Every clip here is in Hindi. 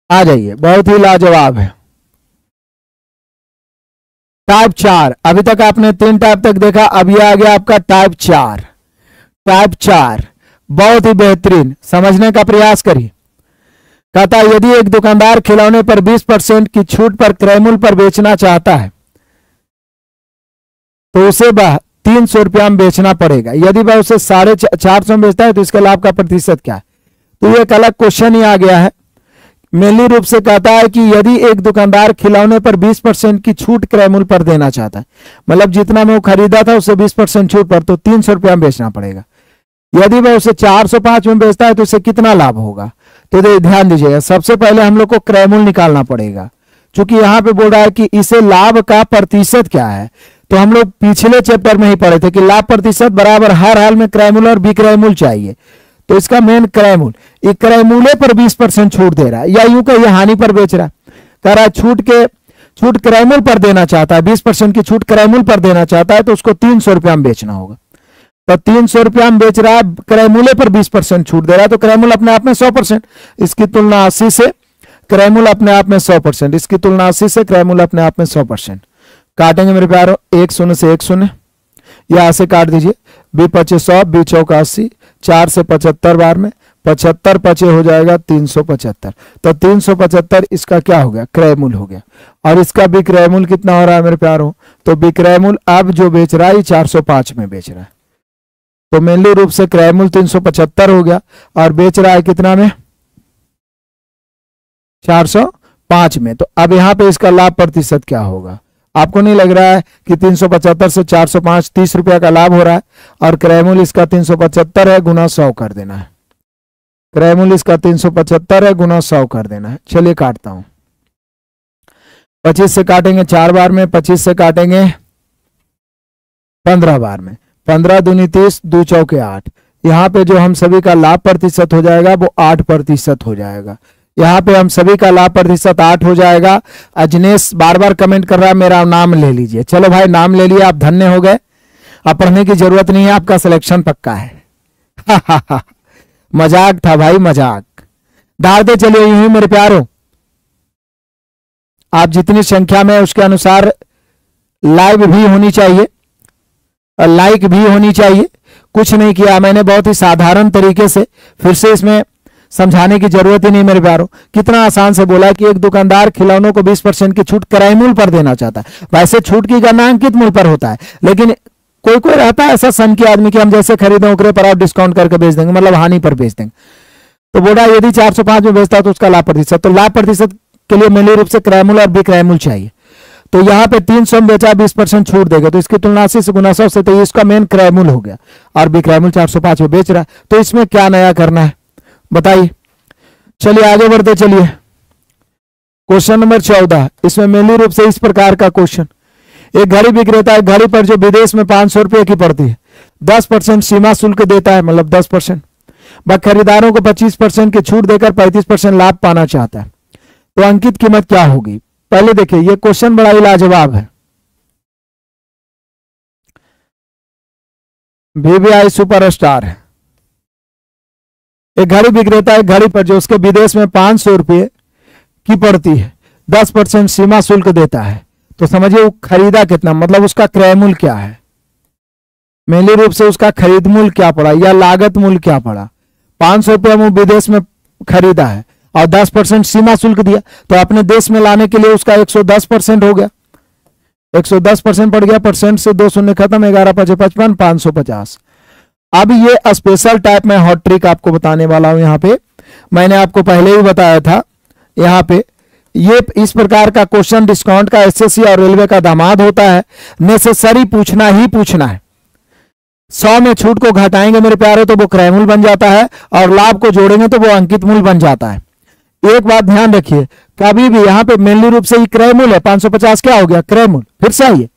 आ जाइए, बहुत ही लाजवाब है। टाइप 4, अभी तक आपने 3 टाइप तक देखा, अब ये आ गया आपका टाइप 4। टाइप 4 बहुत ही बेहतरीन, समझने का प्रयास करिए। कहता है यदि एक दुकानदार खिलौने पर 20% की छूट पर क्रय मूल्य पर बेचना चाहता है तो उसे वह 300 रुपया में बेचना पड़ेगा। यदि वह उसे 450 में बेचता है तो इसके लाभ का प्रतिशत क्या है। तो ये एक अलग क्वेश्चन ही आ गया है। मेनली रूप से कहता है कि यदि एक दुकानदार खिलौने पर 20% की छूट क्रय मूल्य पर देना चाहता है, मतलब जितना में वो खरीदा था उससे 20% छूट पर, तो 300 रुपया में बेचना पड़ेगा। यदि वह उसे 405 में बेचता है तो उसे कितना लाभ होगा। तो ध्यान दीजिएगा, सबसे पहले हम लोग को क्रय मूल्य निकालना पड़ेगा। चूंकि यहाँ पे बोल रहा है कि इसे लाभ का प्रतिशत क्या है, तो हम लोग पिछले चैप्टर में ही पढ़े थे कि लाभ प्रतिशत बराबर हर हाल में क्रय मूल्य और विक्रय मूल्य चाहिए। तो इसका मेन क्रय मूल्य, क्रय मूल्य पर 20% छूट दे रहा है, या यूं कहिए हानि पर बेच रहा है। कह रहा है छूट क्रय मूल्य पर देना चाहता है, 20% की छूट क्रय मूल्य पर देना चाहता है तो उसको 300 रुपया में बेचना होगा। तो 300 रुपया में बेच रहा है, क्रय मूल्य पर 20% छूट दे रहा है, तो क्रय मूल्य अपने आप में 100%, इसकी तुलना 80 से, क्रय मूल्य अपने आप में 100%, इसकी तुलना 80 से, क्रय मूल्य अपने आप में 100%। काटेंगे मेरे प्यारों, 1 शून्य से 1 शून्य, यहां से काट दीजिए। बी 25 100, बी चौका 80, 4 से 75 बार में 75 पचे हो जाएगा 375। तो 375 इसका क्या हो गया, क्रय मूल्य हो गया। और इसका विक्रय मूल्य कितना हो रहा है मेरे प्यारों, तो विक्रय मूल्य अब जो बेच रहा है 405 में बेच रहा है। तो मेनली रूप से क्रय मूल्य 375 हो गया और बेच रहा है कितना में, 405 में। तो अब यहां पे इसका लाभ प्रतिशत क्या होगा। आपको नहीं लग रहा है कि 375 से 405 30 रुपया का लाभ हो रहा है, और क्रय मूल्य इसका 375 है, गुना 100 कर देना है। क्रय मूल्य इसका 375 है, गुना 100 कर देना है। चलिए काटता हूं, 25 से काटेंगे 4 बार में, 25 से काटेंगे 15 बार में, 15 दूनी 30, 2 चौके 8। यहाँ पे जो हम सभी का लाभ प्रतिशत हो जाएगा वो 8% हो जाएगा। यहाँ पे हम सभी का लाभ प्रतिशत 8 हो जाएगा। अजनेश बार बार कमेंट कर रहा है मेरा नाम ले लीजिए। चलो भाई नाम ले लिया, आप धन्य हो गए, अब पढ़ने की जरूरत नहीं है, आपका सिलेक्शन पक्का है। मजाक था भाई, मजाक। डालते चलिए यूं ही मेरे प्यारों, आप जितनी संख्या में उसके अनुसार लाइव भी होनी चाहिए और लाइक भी होनी चाहिए। कुछ नहीं किया मैंने, बहुत ही साधारण तरीके से, फिर से इसमें समझाने की जरूरत ही नहीं मेरे प्यारों। कितना आसान से बोला कि एक दुकानदार खिलौनों को 20% की छूट क्रय मूल्य पर देना चाहता है। वैसे छूट की गणना अंकित मूल्य पर होता है, लेकिन कोई कोई रहता है ऐसा सन की आदमी कि हम जैसे खरीदे उकरे पर आप डिस्काउंट करके बेच देंगे, मतलब हानि पर बेच देंगे। तो बोला यदि 405 में बेचता है तो उसका लाभ प्रतिशत, तो लाभ प्रतिशत के लिए मूल्य रूप से क्रय मूल्य और विक्रय मूल्य चाहिए। तो यहाँ पे 300 में बेचा, 20% छूट देगा, तो इसकी तुलना 80 से गुना 100 से, तो इसका मेन क्रय मूल्य हो गया, और विक्रय मूल्य 405 में बेच रहा है। तो इसमें क्या नया करना है बताइए। चलिए आगे बढ़ते चलिए। क्वेश्चन नंबर 14, इसमें मेनली रूप से इस प्रकार का क्वेश्चन, एक घड़ी विक्रेता है, घड़ी पर जो विदेश में 500 रुपये की पड़ती है 10% सीमा शुल्क देता है, मतलब 10%। वह खरीदारों को 25% की छूट देकर 35% लाभ पाना चाहता है, तो अंकित कीमत क्या होगी। पहले देखिए ये क्वेश्चन बड़ा ही लाजवाब है। VVI सुपरस्टार है, एक घड़ी विक्रेता है, घड़ी पर जो उसके विदेश में 500 रुपये की पड़ती है 10% सीमा शुल्क देता है, तो समझिए वो खरीदा कितना, मतलब उसका क्रय मूल्य क्या है। मेनली रूप से उसका खरीद मूल्य क्या पड़ा या लागत मूल्य क्या पड़ा। 500 रुपये में विदेश में खरीदा है और 10% सीमा शुल्क दिया, तो अपने देश में लाने के लिए उसका 110% हो गया, 110% पड़ गया, परसेंट से 2 शून्य खत्म, 11 5 55, 550। अब ये स्पेशल टाइप में हॉट ट्रिक आपको बताने वाला हूं। यहाँ पे मैंने आपको पहले ही बताया था, यहाँ पे ये इस प्रकार का क्वेश्चन डिस्काउंट का एसएससी और रेलवे का दामाद होता है, नेसेसरी पूछना ही पूछना है। 100 में छूट को घटाएंगे मेरे प्यारे तो वो क्रय मूल्य बन जाता है, और लाभ को जोड़ेंगे तो वो अंकित मूल्य बन जाता है। एक बात ध्यान रखिए, कभी भी यहाँ पे मेनली रूप से ये क्रय मूल्य है, 550 क्या हो गया क्रय मूल्य। फिर से आइए,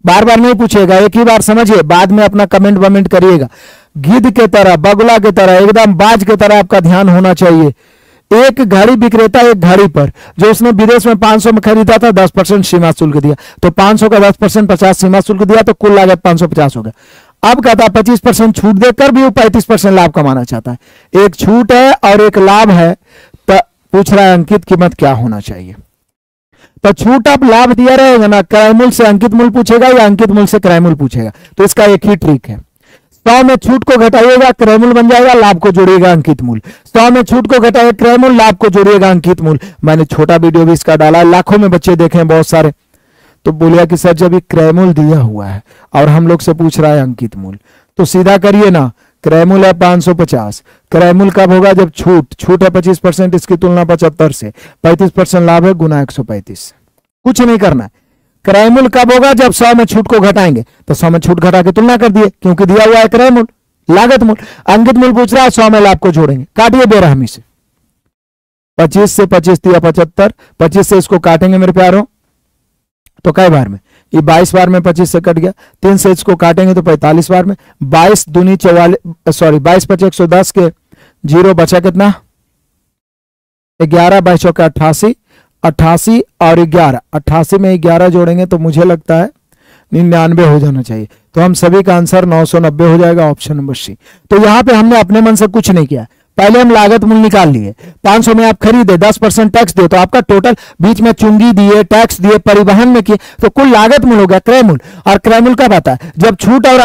बार बार नहीं पूछेगा, एक ही बार समझिए, बाद में अपना कमेंट वमेंट करिएगा। गिद्ध के तरह, बगुला के तरह, एकदम बाज के तरह आपका ध्यान होना चाहिए। एक घड़ी विक्रेता एक घड़ी पर जो उसने विदेश में 500 में खरीदा था 10% सीमा शुल्क दिया, तो 500 का 10% 50 सीमा शुल्क दिया, तो कुल लागत 550 हो गया। अब कहता है 25% छूट देकर भी वो 35% लाभ कमाना चाहता है। एक छूट है और एक लाभ है, तो पूछ रहा है अंकित कीमत क्या होना चाहिए। तो छूट अब लाभ दिया रहेगा ना, क्रय मूल्य से अंकित मूल्य पूछेगा या अंकित मूल्य से क्रय मूल्य पूछेगा। तो इसका एक ही ट्रिक है, 100 में छूट को घटाइएगा क्रय मूल्य बन जाएगा, लाभ को जोड़िएगा अंकित मूल्य। 100 में छूट को घटाइएगा क्रय मूल्य, लाभ को जोड़िएगा अंकित मूल्य। मैंने छोटा वीडियो भी इसका डाला है, लाखों में बच्चे देखे हैं बहुत सारे। तो बोलिए कि सर जब ये क्रय मूल्य दिया हुआ है और हम लोग से पूछ रहा है अंकित मूल्य, तो सीधा करिए ना, क्रय मूल्य है 550, क्रय मूल्य कब होगा जब छूट है 25%, इसकी तुलना 75 से, 35% लाभ है गुना 135। कुछ नहीं करना है। क्रय मूल्य कब होगा जब 100 में छूट को घटाएंगे, तो 100 में छूट घटा के तुलना कर दिए, क्योंकि दिया हुआ है क्रय मूल्य लागत मूल्य। अंकित मूल्य पूछ रहा है 100 में लाभ को जोड़ेंगे, काटिए बेरहमी से। 25 से 25 दिया 75, 25 से इसको काटेंगे मेरे प्यारों तो कई बार में, ये 22 बार में 25 से कट गया, 3 से इसको काटेंगे तो 45 बार में, 22 दूनी 44, सॉरी 22 5 110 के 0 बचा कितना 11, 22 चौका 88, 88 और 11, 88 में 11 जोड़ेंगे तो मुझे लगता है 99 हो जाना चाहिए। तो हम सभी का आंसर 990 हो जाएगा, ऑप्शन नंबर सी। तो यहां पे हमने अपने मन से कुछ नहीं किया, पहले हम लागत मूल्य निकाल लिए। 500 में आप खरीदे, 10% टैक्स दिए, तो आपका टोटल बीच में चुंगी दिए, टैक्स दिए, परिवहन में किए, तो कुल लागत मूल्य हो गया क्रय मूल्य। और क्रय मूल्य कब आता है जब छूट और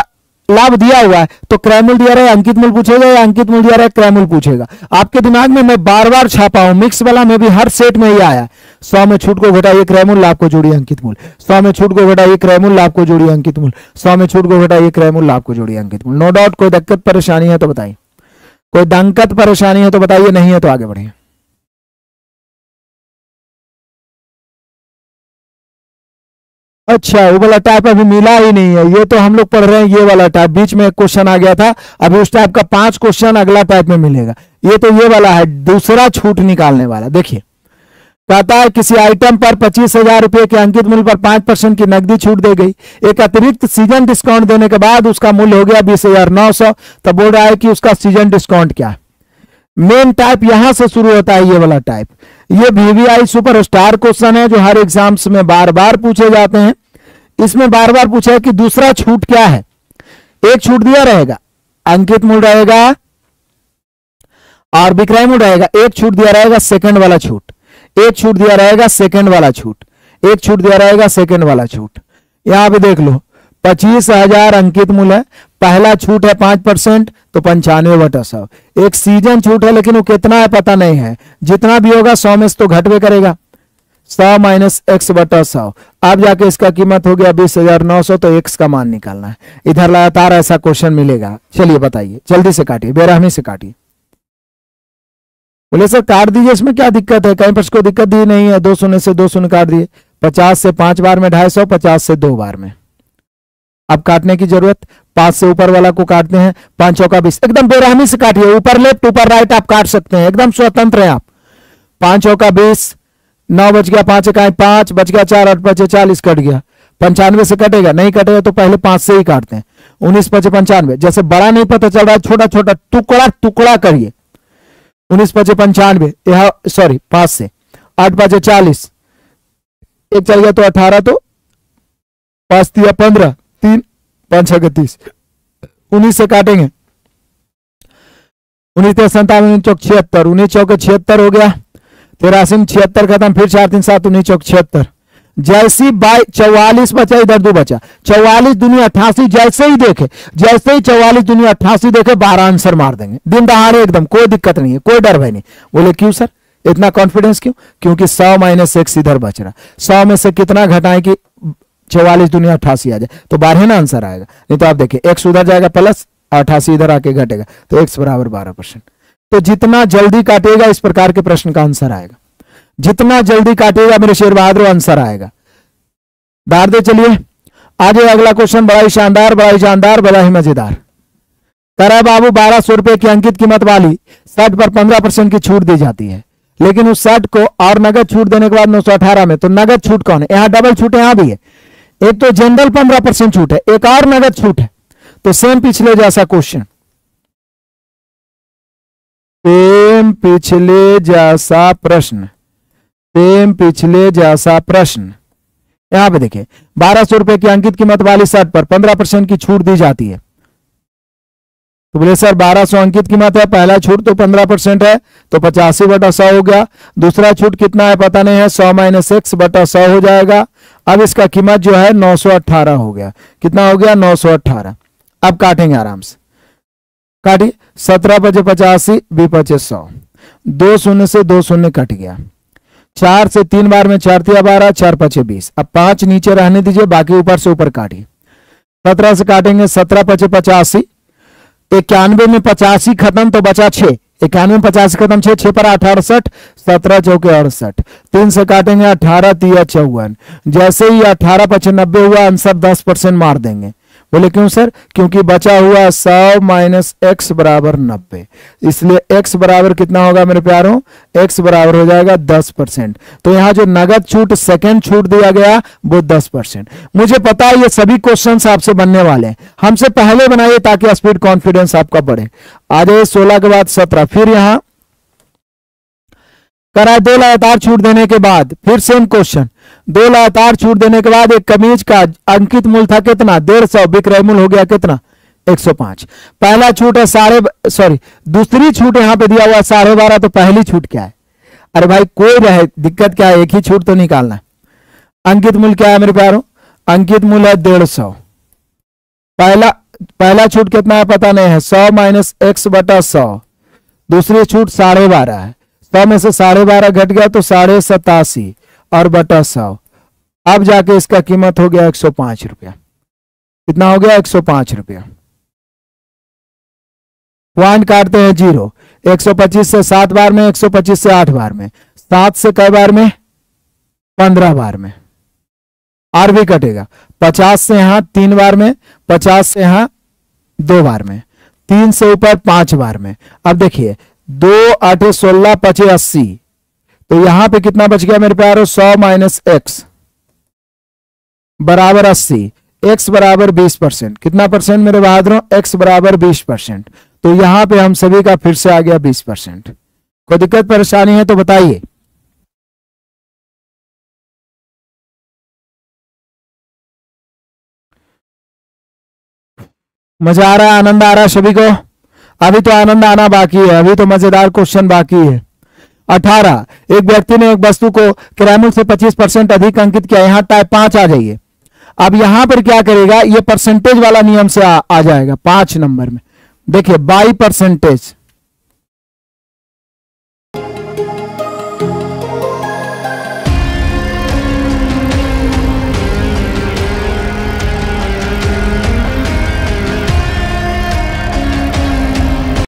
लाभ दिया हुआ है, तो क्रय मूल्य दिया रहा है अंकित मूल्य पूछेगा या अंकित मूल्य दिया रहा है क्रय मूल्य पूछेगा। आपके दिमाग में मैं बार बार छापा हूं, मिक्स वाला में भी हर सेट में ये आया। 100 में छूट को घटाइए क्रय मूल्य, लाभ को जोड़िए अंकित मूल्य। 100 में छूट को घटाइए क्रय मूल्य, लाभ को जोड़िए अंकित मूल्य। 100 में छूट को घटाइए क्रय मूल्य, लाभ को जोड़िए अंकित मूल्य। No doubt. कोई दिक्कत परेशानी है तो बताइए, कोई दिक्कत परेशानी है तो बताइए, नहीं है तो आगे बढ़िए। अच्छा, वो वाला टाइप अभी मिला ही नहीं है, ये तो हम लोग पढ़ रहे हैं ये वाला टाइप। बीच में एक क्वेश्चन आ गया था, अभी उस टाइप का 5 क्वेश्चन अगला टाइप में मिलेगा। ये तो ये वाला है, दूसरा छूट निकालने वाला। देखिए कहता है किसी आइटम पर 25,000 रुपए के अंकित मूल्य पर 5% की नकदी छूट दी गई, एक अतिरिक्त सीजन डिस्काउंट देने के बाद उसका मूल्य हो गया 20,900। तब बोल रहा है कि उसका सीजन डिस्काउंट क्या है। मेन टाइप यहां से शुरू होता है, ये वाला टाइप। ये VVI सुपर स्टार क्वेश्चन है जो हर एग्जाम्स में बार बार पूछे जाते हैं। इसमें बार बार पूछा है कि दूसरा छूट क्या है। एक छूट दिया रहेगा, अंकित मूल्य रहेगा और विक्रय मूल्य रहेगा। एक छूट दिया रहेगा सेकंड वाला छूट, एक छूट दिया रहेगा सेकंड वाला छूट, एक छूट दिया रहेगा सेकंड वाला छूट। यहां पे देख लो 25,000 अंकित मूल्य है, पहला छूट है 5%, तो 95/100। एक सीजन छूट है लेकिन वो कितना है पता नहीं है, जितना भी होगा 100 में से तो घटवे करेगा, 100 माइनस x/100। अब जाके इसका कीमत हो गया 20,900, तो x का मान निकालना है। इधर लगातार ऐसा क्वेश्चन मिलेगा। चलिए बताइए, जल्दी से काटिए, बेरहमी से काटिए। बोले सर काट दीजिए, इसमें क्या दिक्कत है, कहीं पर इसको दिक्कत दी नहीं है। 2 शून्य से 2 शून्य काट दिए, 50 से 5 बार में 250, 50 से 2 बार में। अब काटने की जरूरत, 5 से ऊपर वाला को काटते हैं, 5 चौका 20। एकदम बेरहमी से काटिए, ऊपर लेफ्ट ऊपर राइट आप काट सकते हैं, एकदम स्वतंत्र है आप। 5 चौका 20, 9 बच गया, 5 इकाई 5 बच गया, 4 8 बचे 40 कट गया। 95 से कटेगा, नहीं कटेगा तो पहले 5 से ही काटते हैं। 19 बचे 95, जैसे बड़ा नहीं पता चल रहा है, छोटा छोटा टुकड़ा टुकड़ा करिए। 19 बचे 95, यह सॉरी 5 से, 8 बचे 40, एक चल गया तो 18, तो 5 दिया 15, 3 5 6 30, 19 से काटेंगे। 19 3 57, 19 चौक 76, 19 चौक 76 हो गया, 83 में 76 खत्म, फिर 4 3 7, 19 चौक 76। जैसी 44 बचा, इधर 2 बचा, 44 दूनी 88। जैसे ही देखे, जैसे ही 44 दूनी 88 देखे, 12 आंसर मार देंगे दिन दहाड़े, एकदम कोई दिक्कत नहीं है, कोई डर भय नहीं। बोले क्यों सर इतना कॉन्फिडेंस क्यों? क्योंकि 100 माइनस x इधर बच रहा, 100 में से कितना घटाएं कि 44 दूनी 88 आ जाए, तो 12 ना आंसर आएगा। नहीं तो आप देखिए x उधर जाएगा प्लस 88 इधर आके घटेगा, तो x बराबर 12%। तो जितना जल्दी काटेगा इस प्रकार के प्रश्न का आंसर आएगा, जितना जल्दी काटेगा मेरे शेर बहादुर आंसर आएगा। डाल दे। चलिए आगे अगला क्वेश्चन, बड़ा ही शानदार, बड़ा ही जानदार, बड़ा ही मजेदार। करे बाबू 1200 रुपए की अंकित कीमत वाली शर्ट पर 15% की छूट दी जाती है, लेकिन उस शर्ट को और नगद छूट देने के बाद 918 में, तो नगद छूट कौन है? यहाँ डबल छूट है, यहां भी है। एक तो जनरल 15% छूट है, एक और नगद छूट है। तो सेम पिछले जैसा क्वेश्चन, सेम पिछले जैसा प्रश्न, सेम पिछले जैसा प्रश्न। यहां पे देखिए 1200 रुपए की अंकित कीमत वाली शर्ट पर 15% की छूट दी जाती है, तो बोले सर 1200 अंकित कीमत है, पहला छूट तो 15% है तो 85/100 हो गया, दूसरा छूट कितना है पता नहीं है, 100 - x/100 हो जाएगा। अब इसका कीमत जो है 918 हो गया। कितना हो गया? 918। अब काटेंगे आराम से, काटिए। 17 × 5 = 85, 2 × 5 = 100, 2 शून्य से 2 शून्य कट गया। 4 से 3 बार में 4 × 3 = 12, 4 × 5 = 20। अब 5 नीचे रहने दीजिए, बाकी ऊपर से ऊपर काटिए। 17 से काटेंगे, 17 × 5 = 85, 91 में 85 खत्म तो बचा 6, 91 में 85 खत्म 6, 6 पर 8 = 68, 17 × 4 = 68। 3 से काटेंगे, 18 × 3 = 54। जैसे ही 18 × 5 = 90 हुआ, आंसर 10% मार देंगे। बोले क्यों सर? क्योंकि बचा हुआ 100 - x = 90, इसलिए x बराबर कितना होगा मेरे प्यारों? x बराबर हो जाएगा 10%। तो यहाँ जो नगद छूट सेकंड छूट दिया गया वो 10%। मुझे पता है ये सभी क्वेश्चंस आपसे बनने वाले हैं, हमसे पहले बनाइए ताकि स्पीड कॉन्फिडेंस आपका बढ़े। आ जाइए 16 के बाद 17। फिर यहां कराए 2 लगातार छूट देने के बाद, फिर सेम क्वेश्चन, 2 लगातार छूट देने के बाद एक कमीज का अंकित मूल्य था कितना? 150, विक्रय मूल्य हो गया कितना? 105। पहला छूट है दूसरी छूट यहां पे दिया हुआ 12.5, तो पहली छूट क्या है? अरे भाई कोई रहे, दिक्कत क्या है? एक ही छूट तो निकालना है। अंकित मूल्य क्या है मेरे प्यारों? अंकित मूल्य है 150। पहला छूट कितना है पता नहीं है, 100 - x/100। दूसरी छूट 12.5 है, 100 में से 12.5 घट गया तो 87.5 और बटा 100। अब जाके इसका कीमत हो गया 105 रुपया। कितना हो गया? 105 रुपया। पॉइंट काटते हैं 0। 125 से 7 बार में, 125 से 8 बार में, 7 से कई बार में? 15 बार में। आर भी कटेगा। 50 से यहां 3 बार में, 50 से यहां 2 बार में, 3 से ऊपर 5 बार में। अब देखिए 2 × 8 = 16, 5 × 80, तो यहां पे कितना बच गया मेरे प्यारों? 100 - x बराबर 80, x बराबर 20%। कितना परसेंट मेरे बहादुरों? x बराबर 20%। तो यहां पे हम सभी का फिर से आ गया 20%। कोई दिक्कत परेशानी है तो बताइए। मजा आ रहा है? आनंद आ रहा है सभी को? अभी तो आनंद आना बाकी है, अभी तो मजेदार क्वेश्चन बाकी है। 18, एक व्यक्ति ने एक वस्तु को किराए मूल्य से 25% अधिक अंकित किया। यहां टाइप 5 आ जाइए। अब यहां पर क्या करेगा? ये परसेंटेज वाला नियम से आ जाएगा 5 नंबर में। देखिए बाई परसेंटेज,